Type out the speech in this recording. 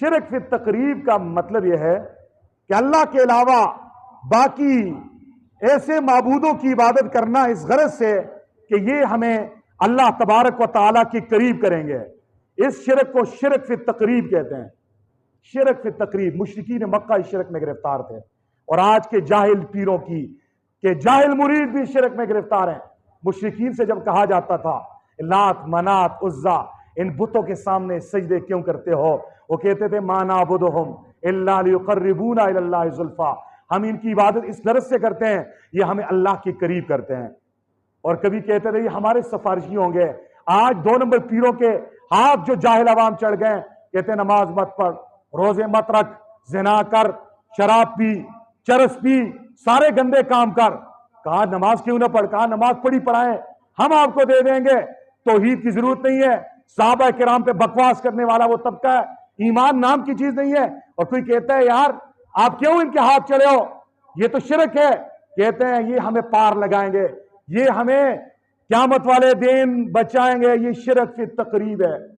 شرک فی تقریب کا مطلب یہ ہے کہ اللہ کے علاوہ باقی ایسے معبودوں کی عبادت کرنا اس غرض سے کہ یہ ہمیں اللہ تبارک و تعالیٰ کے قریب کریں گے. اس شرک کو شرک فی تقریب کہتے ہیں. شرک فی تقریب. مشرکین مکہ اس شرک میں گرفتار تھے، اور آج کے جاہل پیروں کی کہ جاہل مرید بھی شرک میں گرفتار ہیں. مشرکین سے جب کہا جاتا تھا لات منات عزا ان بتوں کے سامنے سجدے کیوں کرتے ہو، وہ کہتے تھے ما نعبدہم الا لیقربونا الی اللہ زلفا، ہم ان کی عبادت اس غرض سے کرتے ہیں یہ ہمیں اللہ کے قریب کرتے ہیں. اور کبھی کہتے تھے یہ ہمارے سفارشی ہوں گے. آج 2 نمبر پیروں کے ہاتھ جو جاہل عوام چڑھ گئے، کہتے ہیں نماز مت پڑھ، روزے مت رکھ، زنا کر، شراب پی، چرس پی، سارے گندے کام کر. کہا نماز کیوں نہ پڑھ؟ کہا نماز پڑھی پڑھائیں ہم آپ کو دے دیں گے. توحید کی ضرورت نہیں ہے. صحابہ کرام پہ بکواس کرنے والا وہ طبقہ ہے، ایمان نام کی چیز نہیں ہے. اور کوئی کہتا ہے یار آپ کیوں ان کے ہاتھ چڑھے ہو، یہ تو شرک ہے. کہتے ہیں یہ ہمیں پار لگائیں گے، یہ ہمیں قیامت والے دن بچائیں گے. یہ شرک فی تقریب ہے.